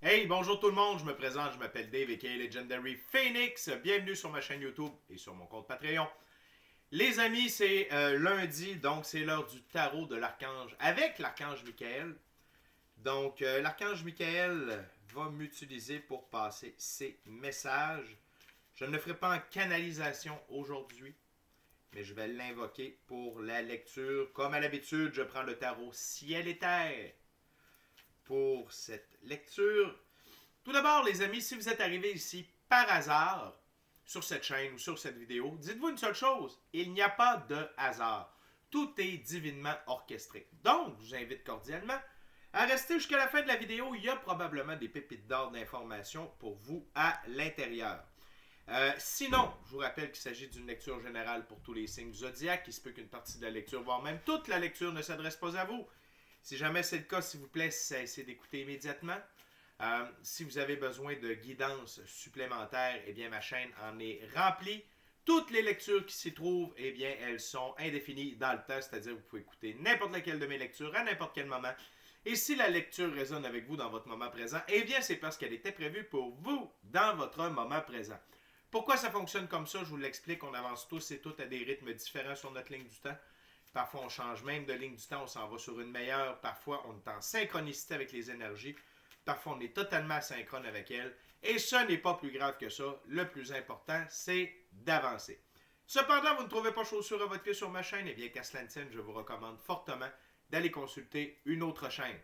Hey, bonjour tout le monde, je me présente, je m'appelle Dave aka Legendary Phoenix. Bienvenue sur ma chaîne YouTube et sur mon compte Patreon. Les amis, c'est lundi, donc c'est l'heure du tarot de l'archange avec l'archange Michael. Donc, l'archange Michael va m'utiliser pour passer ses messages. Je ne le ferai pas en canalisation aujourd'hui, mais je vais l'invoquer pour la lecture. Comme à l'habitude, je prends le tarot ciel et terre pour cette lecture. Tout d'abord, les amis, si vous êtes arrivés ici par hasard sur cette chaîne ou sur cette vidéo, dites-vous une seule chose, il n'y a pas de hasard. Tout est divinement orchestré. Donc, je vous invite cordialement à rester jusqu'à la fin de la vidéo. Il y a probablement des pépites d'or d'informations pour vous à l'intérieur. Sinon, je vous rappelle qu'il s'agit d'une lecture générale pour tous les signes du zodiaque. Il se peut qu'une partie de la lecture, voire même toute la lecture, ne s'adresse pas à vous. Si jamais c'est le cas, s'il vous plaît, cessez d'écouter immédiatement. Si vous avez besoin de guidance supplémentaire, eh bien ma chaîne en est remplie. Toutes les lectures qui s'y trouvent, eh bien elles sont indéfinies dans le temps, c'est-à-dire que vous pouvez écouter n'importe laquelle de mes lectures à n'importe quel moment. Et si la lecture résonne avec vous dans votre moment présent, eh bien c'est parce qu'elle était prévue pour vous dans votre moment présent. Pourquoi ça fonctionne comme ça? Je vous l'explique, on avance tous et toutes à des rythmes différents sur notre ligne du temps. Parfois on change même de ligne du temps, on s'en va sur une meilleure. Parfois on est en synchronicité avec les énergies. Parfois, on est totalement asynchrone avec elle. Et ce n'est pas plus grave que ça. Le plus important, c'est d'avancer. Cependant, vous ne trouvez pas chaussure à votre pied sur ma chaîne? Eh bien, qu'à cela ne tienne, je vous recommande fortement d'aller consulter une autre chaîne.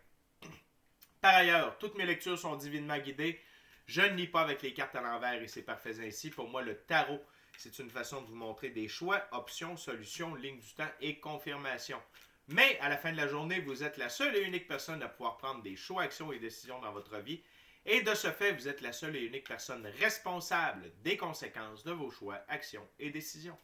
Par ailleurs, toutes mes lectures sont divinement guidées. Je ne lis pas avec les cartes à l'envers et c'est parfait ainsi. Pour moi, le tarot, c'est une façon de vous montrer des choix, options, solutions, lignes du temps et confirmations. Mais à la fin de la journée, vous êtes la seule et unique personne à pouvoir prendre des choix, actions et décisions dans votre vie. Et de ce fait, vous êtes la seule et unique personne responsable des conséquences de vos choix, actions et décisions.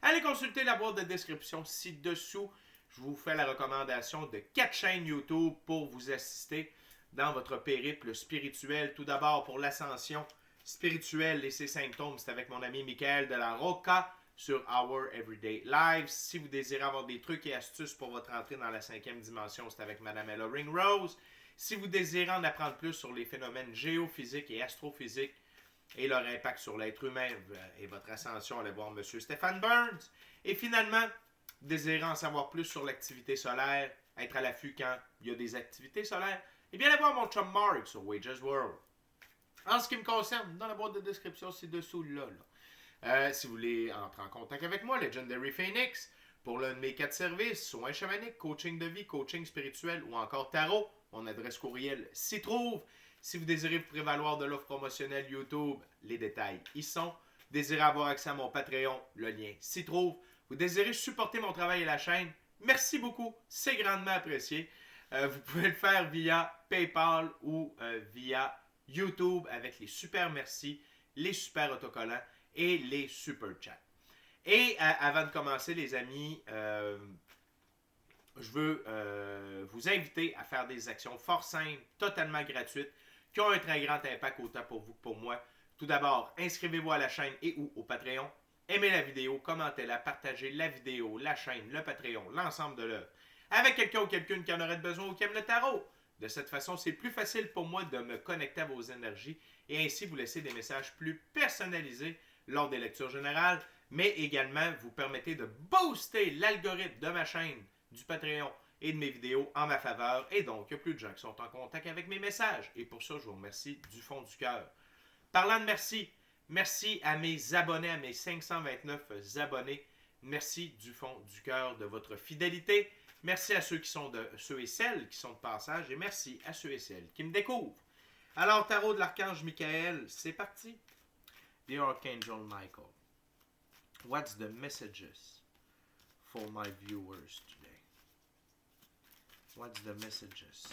Allez consulter la boîte de description ci-dessous. Je vous fais la recommandation de 4 chaînes YouTube pour vous assister dans votre périple spirituel. Tout d'abord pour l'ascension spirituelle et ses symptômes, c'est avec mon ami Michael de la Rocca sur Our Everyday Lives. Si vous désirez avoir des trucs et astuces pour votre entrée dans la 5e dimension, c'est avec Madame Ella Ringrose. Si vous désirez en apprendre plus sur les phénomènes géophysiques et astrophysiques et leur impact sur l'être humain et votre ascension, allez voir Monsieur Stéphane Burns. Et finalement, désirez en savoir plus sur l'activité solaire, être à l'affût quand il y a des activités solaires, eh bien allez voir mon chum Mark sur Wages World. En ce qui me concerne, dans la boîte de description ci-dessous, là. Si vous voulez entrer en contact avec moi, Legendary Phoenix, pour l'un de mes 4 services, soins chamaniques, coaching de vie, coaching spirituel ou encore tarot, mon adresse courriel s'y trouve. Si vous désirez vous prévaloir de l'offre promotionnelle YouTube, les détails y sont. Désirez avoir accès à mon Patreon, le lien s'y trouve. Vous désirez supporter mon travail et la chaîne, merci beaucoup, c'est grandement apprécié. Vous pouvez le faire via PayPal ou via YouTube avec les super merci, les super autocollants et les super chats. Et avant de commencer, les amis, je veux vous inviter à faire des actions fort simples, totalement gratuites, qui ont un très grand impact autant pour vous que pour moi. Tout d'abord, inscrivez-vous à la chaîne et ou au Patreon. Aimez la vidéo, commentez-la, partagez la vidéo, la chaîne, le Patreon, l'ensemble de l'œuvre, avec quelqu'un ou quelqu'une qui en aurait besoin ou qui aime le tarot. De cette façon, c'est plus facile pour moi de me connecter à vos énergies et ainsi vous laisser des messages plus personnalisés lors des lectures générales, mais également vous permettez de booster l'algorithme de ma chaîne, du Patreon et de mes vidéos en ma faveur. Et donc, il y a plus de gens qui sont en contact avec mes messages. Et pour ça, je vous remercie du fond du cœur. Parlant de merci, merci à mes abonnés, à mes 529 abonnés. Merci du fond du cœur de votre fidélité. Merci à ceux et celles qui sont de passage. Et merci à ceux et celles qui me découvrent. Alors, tarot de l'archange Michael, c'est parti. The Archangel Michael. What's the messages for my viewers today? What's the messages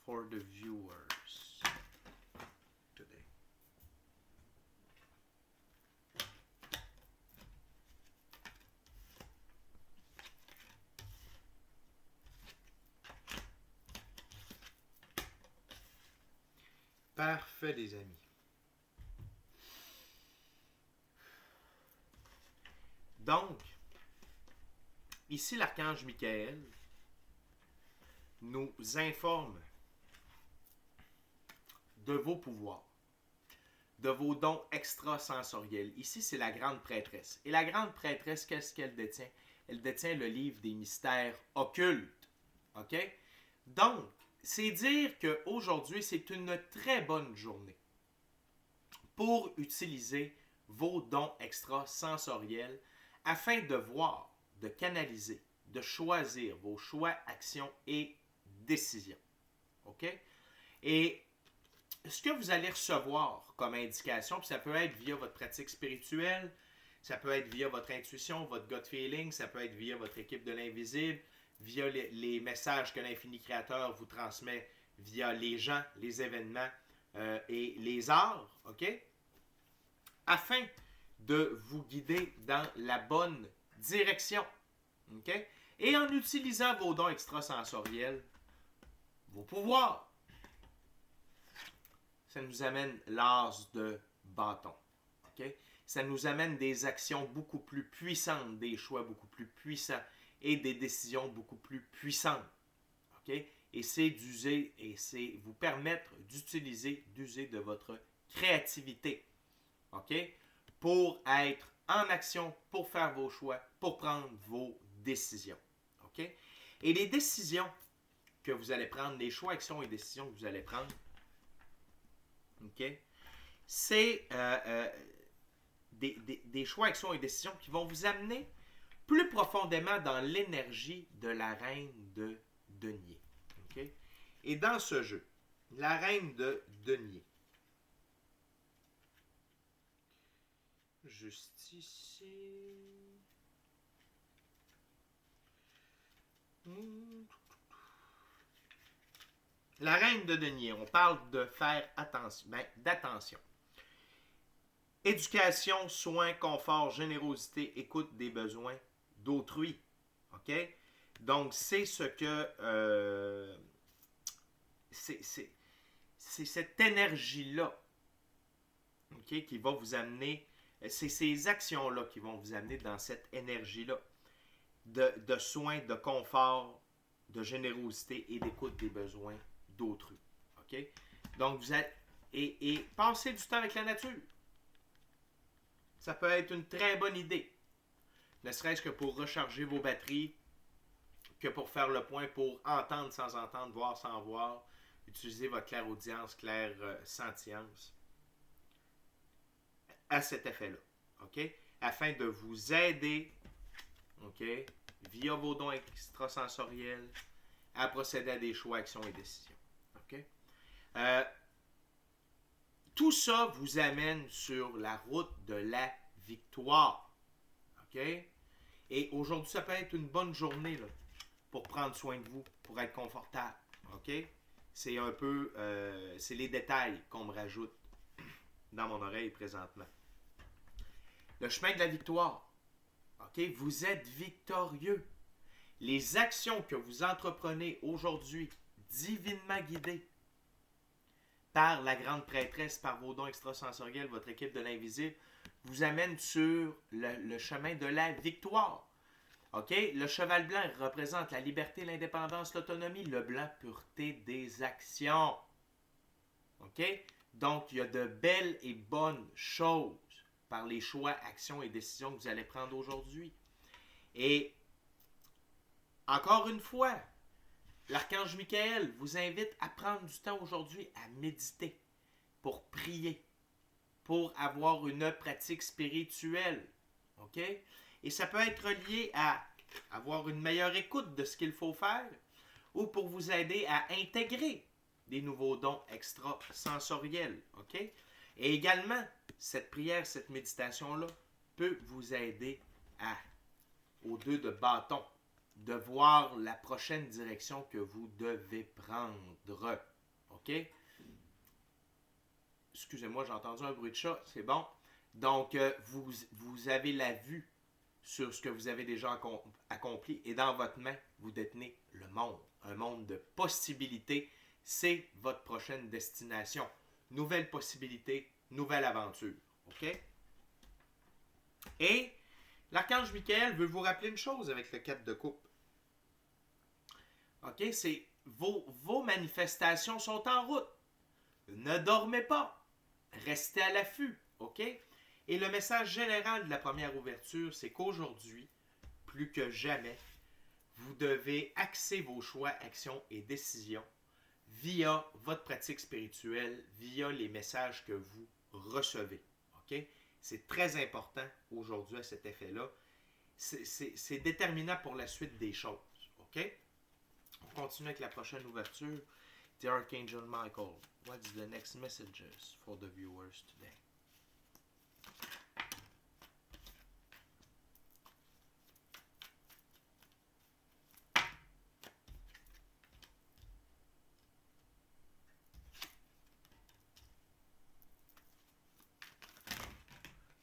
for the viewers today? Parfait, les amis. Donc, ici l'archange Michael nous informe de vos pouvoirs, de vos dons extrasensoriels. Ici, c'est la grande prêtresse. Et la grande prêtresse, qu'est-ce qu'elle détient? Elle détient le livre des mystères occultes. OK? Donc, c'est dire qu'aujourd'hui, c'est une très bonne journée pour utiliser vos dons extrasensoriels afin de voir, de canaliser, de choisir vos choix, actions et décisions. OK? Et ce que vous allez recevoir comme indication, puis ça peut être via votre pratique spirituelle, ça peut être via votre intuition, votre gut feeling, ça peut être via votre équipe de l'invisible, via les messages que l'infini créateur vous transmet via les gens, les événements et les arts, OK? Afin de vous guider dans la bonne direction, OK? Et en utilisant vos dons extrasensoriels, vos pouvoirs, ça nous amène l'as de bâton, OK? Ça nous amène des actions beaucoup plus puissantes, des choix beaucoup plus puissants et des décisions beaucoup plus puissantes, OK? Et c'est d'user, et c'est vous permettre d'user de votre créativité, OK? Pour être en action, pour faire vos choix, pour prendre vos décisions, OK? Et les décisions que vous allez prendre, les choix, actions et décisions que vous allez prendre, OK? C'est des choix, actions et décisions qui vont vous amener plus profondément dans l'énergie de la reine de denier. OK? Et dans ce jeu, la reine de denier, juste ici. La reine de denier, on parle de faire attention, d'attention. Éducation, soins, confort, générosité, écoute des besoins d'autrui. OK? Donc, c'est ce que... c'est cette énergie-là, OK, qui va vous amener... C'est ces actions-là qui vont vous amener dans cette énergie-là de soins, de confort, de générosité et d'écoute des besoins d'autrui. OK? Donc, vous êtes... Et passez du temps avec la nature. Ça peut être une très bonne idée. Ne serait-ce que pour recharger vos batteries, que pour faire le point, pour entendre sans entendre, voir sans voir, utiliser votre clairaudience, clair-sentience à cet effet-là. OK? Afin de vous aider, OK, via vos dons extrasensoriels, à procéder à des choix, actions et décisions. OK? Tout ça vous amène sur la route de la victoire. OK? Et aujourd'hui, ça peut être une bonne journée là, pour prendre soin de vous, pour être confortable. OK? C'est un peu... c'est les détails qu'on me rajoute dans mon oreille présentement. Le chemin de la victoire. OK? Vous êtes victorieux. Les actions que vous entreprenez aujourd'hui, divinement guidées par la grande prêtresse, par vos dons extrasensoriels, votre équipe de l'invisible, vous amènent sur le chemin de la victoire. OK? Le cheval blanc représente la liberté, l'indépendance, l'autonomie. Le blanc, pureté des actions. OK? Donc, il y a de belles et bonnes choses par les choix, actions et décisions que vous allez prendre aujourd'hui. Et, encore une fois, l'archange Michael vous invite à prendre du temps aujourd'hui à méditer, pour prier, pour avoir une pratique spirituelle. OK? Et ça peut être lié à avoir une meilleure écoute de ce qu'il faut faire ou pour vous aider à intégrer des nouveaux dons extrasensoriels. OK? Et également, cette prière, cette méditation-là peut vous aider aux deux de bâton, de voir la prochaine direction que vous devez prendre. OK? Excusez-moi, j'ai entendu un bruit de chat, c'est bon. Donc, vous avez la vue sur ce que vous avez déjà accompli et dans votre main, vous détenez le monde. Un monde de possibilités. C'est votre prochaine destination. Nouvelle possibilité, nouvelle aventure. OK? Et l'archange Michael veut vous rappeler une chose avec le 4 de coupe. OK? C'est vos manifestations sont en route. Ne dormez pas. Restez à l'affût, OK? Et le message général de la première ouverture, c'est qu'aujourd'hui, plus que jamais, vous devez axer vos choix, actions et décisions via votre pratique spirituelle, via les messages que vous recevez. OK? C'est très important aujourd'hui à cet effet-là. C'est déterminant pour la suite des choses. OK? On continue avec la prochaine ouverture. The Archangel Michael. What's the next messages for the viewers today?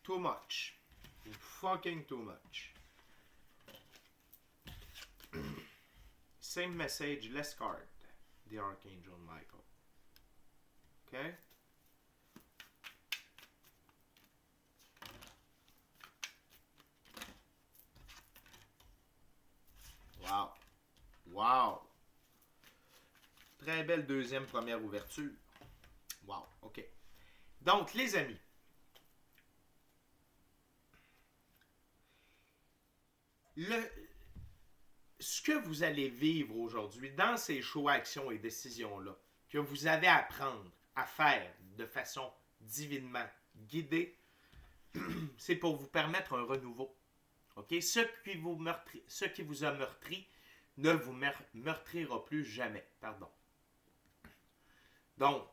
Too much. Fucking too much. Same message, less card. The Archangel Michael. Okay? Wow. Wow. Très belle deuxième première ouverture. Wow. OK. Donc, les amis, ce que vous allez vivre aujourd'hui dans ces choix, actions et décisions-là, que vous avez à prendre, à faire de façon divinement guidée, c'est pour vous permettre un renouveau. Okay? Ce qui vous a meurtri ne vous meurtrira plus jamais. Pardon. Donc,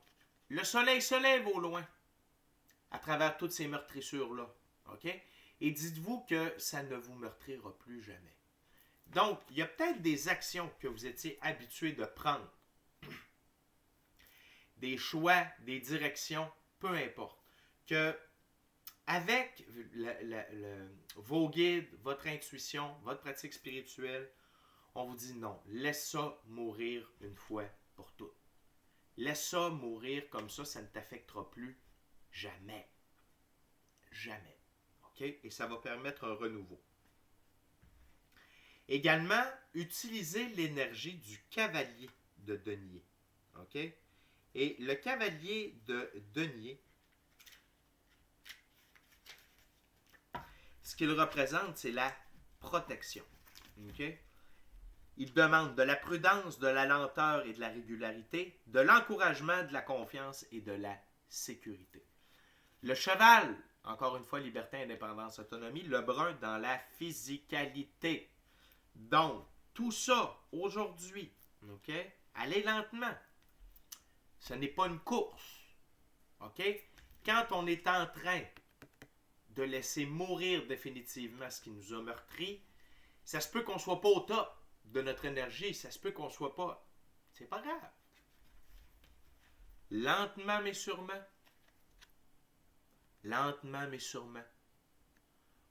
le soleil se lève au loin à travers toutes ces meurtrissures-là. OK? Et dites-vous que ça ne vous meurtrira plus jamais. Donc, il y a peut-être des actions que vous étiez habitué de prendre. Des choix, des directions, peu importe. Que avec vos guides, votre intuition, votre pratique spirituelle, on vous dit non, laisse ça mourir une fois pour toutes. Laisse ça mourir comme ça ne t'affectera plus jamais. Jamais. OK? Et ça va permettre un renouveau. Également, utilisez l'énergie du cavalier de denier. OK? Et le cavalier de denier, ce qu'il représente, c'est la protection. OK? Il demande de la prudence, de la lenteur et de la régularité, de l'encouragement, de la confiance et de la sécurité. Le cheval, encore une fois, liberté, indépendance, autonomie. Le brun dans la physicalité. Donc, tout ça, aujourd'hui, OK? Allez lentement. Ce n'est pas une course. OK? Quand on est en train de laisser mourir définitivement ce qui nous a meurtri, ça se peut qu'on ne soit pas au top de notre énergie. Ça se peut qu'on ne soit pas... C'est pas grave. Lentement mais sûrement. Lentement mais sûrement.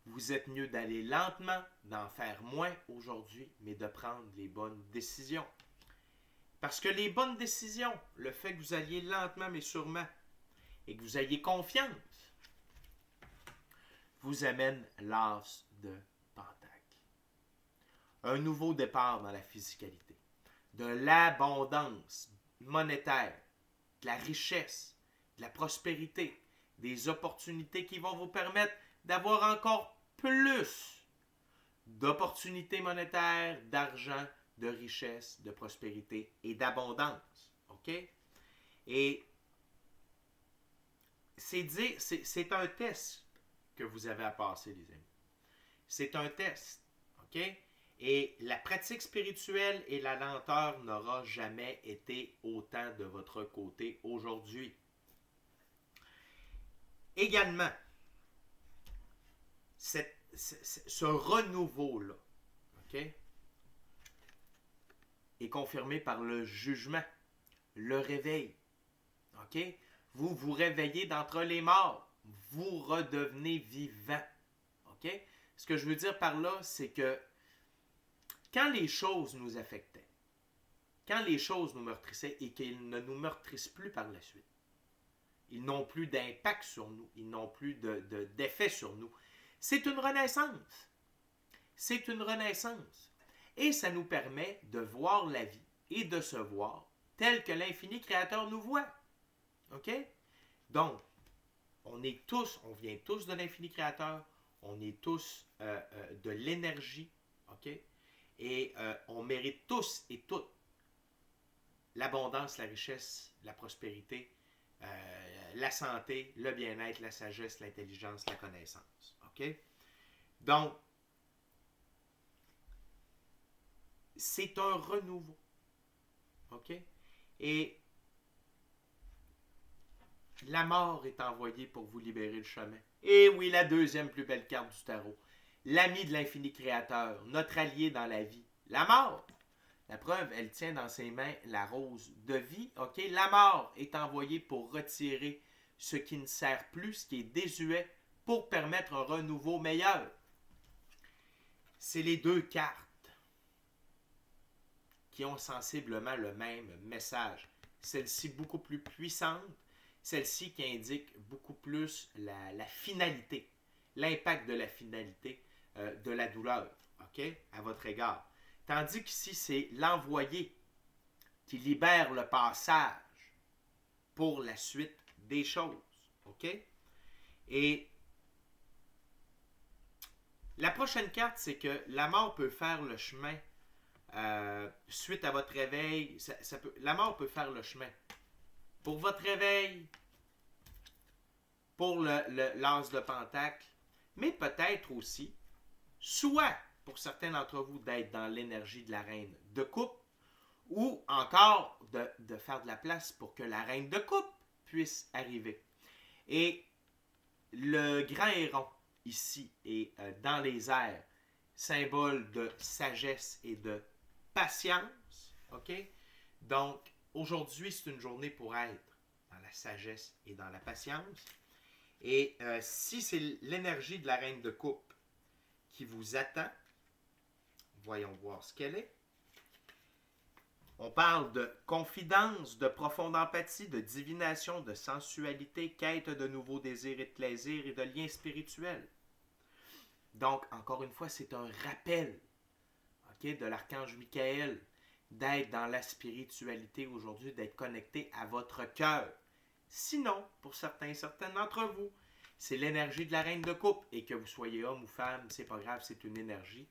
Vous êtes mieux d'aller lentement, d'en faire moins aujourd'hui, mais de prendre les bonnes décisions. Parce que les bonnes décisions, le fait que vous alliez lentement mais sûrement, et que vous ayez confiance, vous amène l'as de Pentacle. Un nouveau départ dans la physicalité. De l'abondance monétaire, de la richesse, de la prospérité, des opportunités qui vont vous permettre d'avoir encore plus d'opportunités monétaires, d'argent, de richesse, de prospérité et d'abondance. OK? Et c'est un test que vous avez à passer, les amis. C'est un test. OK? Et la pratique spirituelle et la lenteur n'aura jamais été autant de votre côté aujourd'hui. Également, ce renouveau-là, OK, est confirmé par le jugement, le réveil. OK? Vous vous réveillez d'entre les morts. Vous redevenez vivant. OK? Ce que je veux dire par là, c'est que quand les choses nous affectaient, quand les choses nous meurtrissaient et qu'ils ne nous meurtrissent plus par la suite, ils n'ont plus d'impact sur nous, ils n'ont plus d'effet sur nous. C'est une renaissance. C'est une renaissance. Et ça nous permet de voir la vie et de se voir tel que l'infini créateur nous voit. OK? Donc, on vient tous de l'infini créateur, on est tous de l'énergie, OK? Et on mérite tous et toutes l'abondance, la richesse, la prospérité, la santé, le bien-être, la sagesse, l'intelligence, la connaissance. OK? Donc, c'est un renouveau. OK? Et la mort est envoyée pour vous libérer le chemin. Et oui, la deuxième plus belle carte du tarot. L'ami de l'infini créateur, notre allié dans la vie. La mort. La preuve, elle tient dans ses mains la rose de vie. OK? La mort est envoyée pour retirer ce qui ne sert plus, ce qui est désuet, pour permettre un renouveau meilleur. C'est les deux cartes qui ont sensiblement le même message. Celle-ci beaucoup plus puissante, celle-ci qui indique beaucoup plus la finalité, l'impact de la finalité de la douleur, OK, à votre égard. Tandis qu'ici, c'est l'envoyé qui libère le passage pour la suite des choses, OK? Et la prochaine carte, c'est que la mort peut faire le chemin suite à votre réveil. La mort peut faire le chemin pour votre réveil, pour l'as de pentacle, mais peut-être aussi, soit pour certains d'entre vous, d'être dans l'énergie de la reine de coupe, ou encore de faire de la place pour que la reine de coupe puisse arriver. Et le grand héron, ici, est dans les airs, symbole de sagesse et de patience. OK? Donc, aujourd'hui, c'est une journée pour être dans la sagesse et dans la patience. Et si c'est l'énergie de la reine de coupe qui vous attend, voyons voir ce qu'elle est. On parle de confidence, de profonde empathie, de divination, de sensualité, quête de nouveaux désirs et de plaisirs et de liens spirituels. Donc, encore une fois, c'est un rappel, OK, de l'archange Michael, d'être dans la spiritualité aujourd'hui, d'être connecté à votre cœur. Sinon, pour certaines d'entre vous, c'est l'énergie de la reine de coupe. Et que vous soyez homme ou femme, c'est pas grave, c'est une énergie.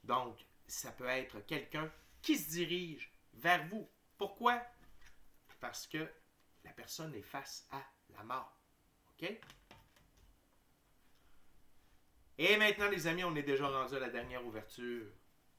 Donc, ça peut être quelqu'un qui se dirige vers vous. Pourquoi? Parce que la personne est face à la mort. OK? Et maintenant, les amis, on est déjà rendu à la dernière ouverture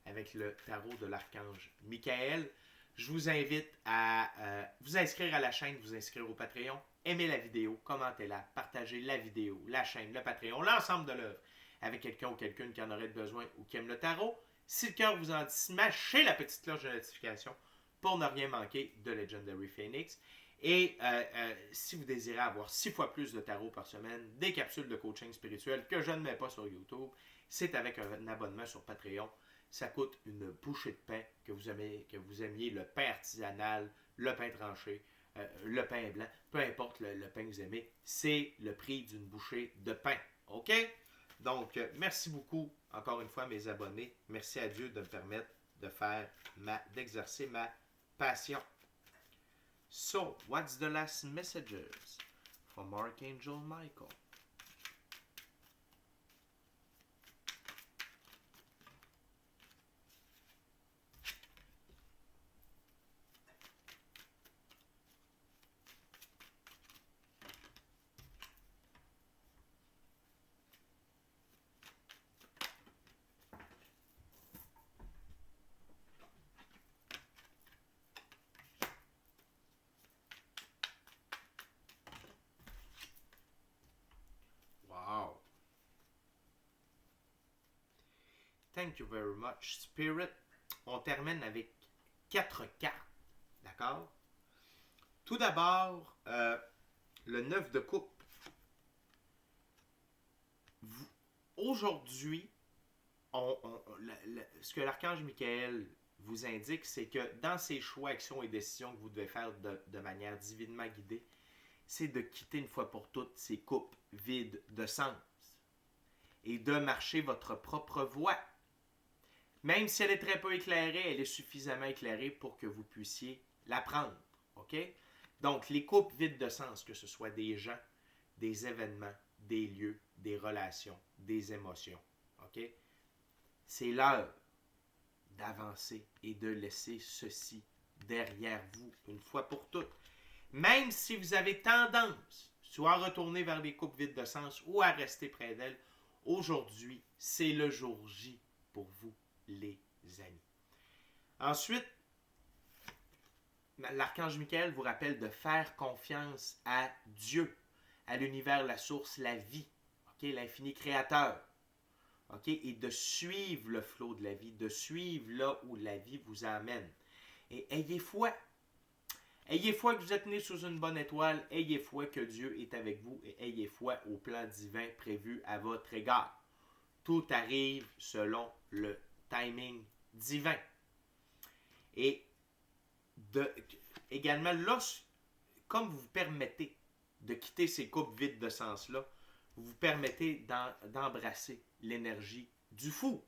avec le tarot de l'archange Michael. Je vous invite à vous inscrire à la chaîne, vous inscrire au Patreon, aimer la vidéo, commentez-la, partagez la vidéo, la chaîne, le Patreon, l'ensemble de l'œuvre avec quelqu'un ou quelqu'une qui en aurait besoin ou qui aime le tarot. Si le cœur vous en dit, smachez la petite cloche de notification pour ne rien manquer de Legendary Phoenix. Et si vous désirez avoir 6 fois plus de tarot par semaine, des capsules de coaching spirituel que je ne mets pas sur YouTube, c'est avec un abonnement sur Patreon. Ça coûte une bouchée de pain, que vous aimiez le pain artisanal, le pain tranché, le pain blanc, peu importe le pain que vous aimez, c'est le prix d'une bouchée de pain. OK? Donc, merci beaucoup, encore une fois, mes abonnés. Merci à Dieu de me permettre d'exercer ma passion. So, what's the last messages from Archangel Michael? Wow. Thank you very much, Spirit. On termine avec 4 cartes. D'accord? Tout d'abord, le 9 de coupe. Aujourd'hui, ce que l'archange Michael vous indique, c'est que dans ces choix, actions et décisions que vous devez faire de manière divinement guidée, c'est de quitter une fois pour toutes ces coupes vides de sens et de marcher votre propre voie. Même si elle est très peu éclairée, elle est suffisamment éclairée pour que vous puissiez la prendre. OK? Donc, les coupes vides de sens, que ce soit des gens, des événements, des lieux, des relations, des émotions. OK? C'est l'heure d'avancer et de laisser ceci derrière vous, une fois pour toutes. Même si vous avez tendance soit à retourner vers les coupes vides de sens ou à rester près d'elles, aujourd'hui, c'est le jour J pour vous, les amis. Ensuite, l'archange Michael vous rappelle de faire confiance à Dieu, à l'univers, la source, la vie, okay, l'infini créateur. Okay, et de suivre le flot de la vie, de suivre là où la vie vous amène. Et ayez foi. Ayez foi que vous êtes né sous une bonne étoile. Ayez foi que Dieu est avec vous. Et ayez foi au plan divin prévu à votre égard. Tout arrive selon le timing divin. Et également, comme vous vous permettez de quitter ces coupes vides de sens-là, vous vous permettez d'embrasser l'énergie du fou.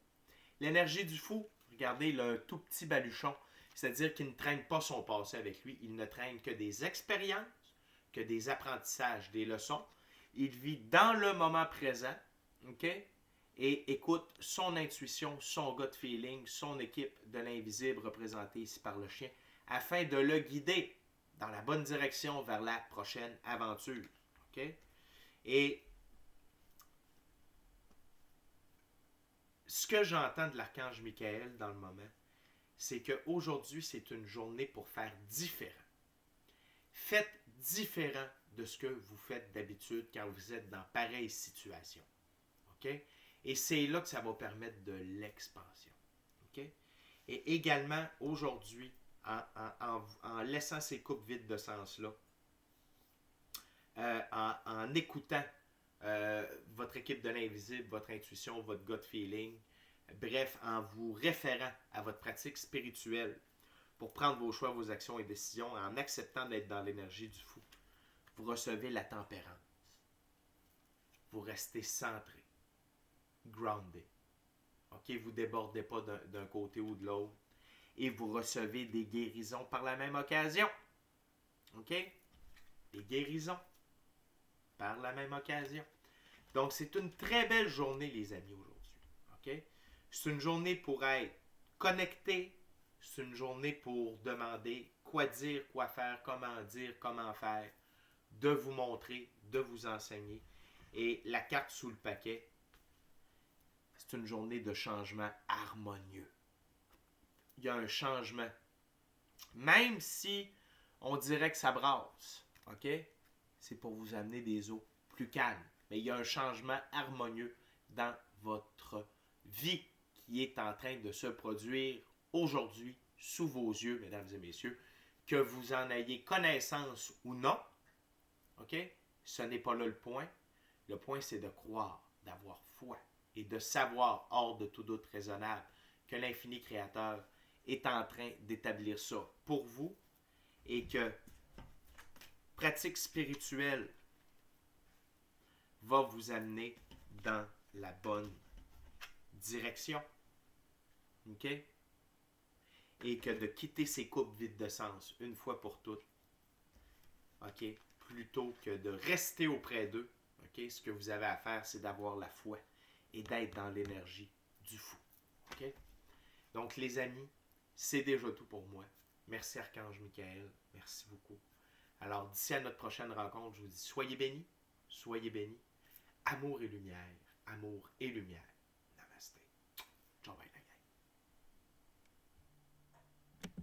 L'énergie du fou, regardez, il a un tout petit baluchon, c'est-à-dire qu'il ne traîne pas son passé avec lui, il ne traîne que des expériences, que des apprentissages, des leçons. Il vit dans le moment présent, ok? Et écoute son intuition, son gut feeling, son équipe de l'invisible représentée ici par le chien, afin de le guider dans la bonne direction vers la prochaine aventure. Ok? Et ce que j'entends de l'archange Michael dans le moment, c'est qu'aujourd'hui, c'est une journée pour faire différent. Faites différent de ce que vous faites d'habitude quand vous êtes dans pareille situation. OK? Et c'est là que ça va permettre de l'expansion. OK? Et également, aujourd'hui, en laissant ces coupes vides de sens-là, en écoutant votre équipe de l'invisible, votre intuition, votre gut feeling, bref, en vous référant à votre pratique spirituelle pour prendre vos choix, vos actions et décisions, en acceptant d'être dans l'énergie du fou, vous recevez la tempérance. Vous restez centré, grounded. OK, vous ne débordez pas d'un côté ou de l'autre. Et vous recevez des guérisons par la même occasion. OK? Des guérisons par la même occasion. Donc, c'est une très belle journée, les amis, aujourd'hui. OK? C'est une journée pour être connecté. C'est une journée pour demander quoi dire, quoi faire, comment faire, de vous montrer, de vous enseigner. Et la carte sous le paquet, c'est une journée de changement harmonieux. Il y a un changement. Même si on dirait que ça brasse, OK? C'est pour vous amener des eaux plus calmes. Mais il y a un changement harmonieux dans votre vie qui est en train de se produire aujourd'hui sous vos yeux, mesdames et messieurs, que vous en ayez connaissance ou non. OK? Ce n'est pas là le point. Le point, c'est de croire, d'avoir foi et de savoir, hors de tout doute raisonnable, que l'infini créateur est en train d'établir ça pour vous et que pratique spirituelle va vous amener dans la bonne direction. OK? Et que de quitter ces coupes vides de sens une fois pour toutes, OK? Plutôt que de rester auprès d'eux, OK? Ce que vous avez à faire, c'est d'avoir la foi et d'être dans l'énergie du fou. OK? Donc, les amis, c'est déjà tout pour moi. Merci Archange Michael. Merci beaucoup. Alors, d'ici à notre prochaine rencontre, je vous dis soyez bénis, amour et lumière, amour et lumière.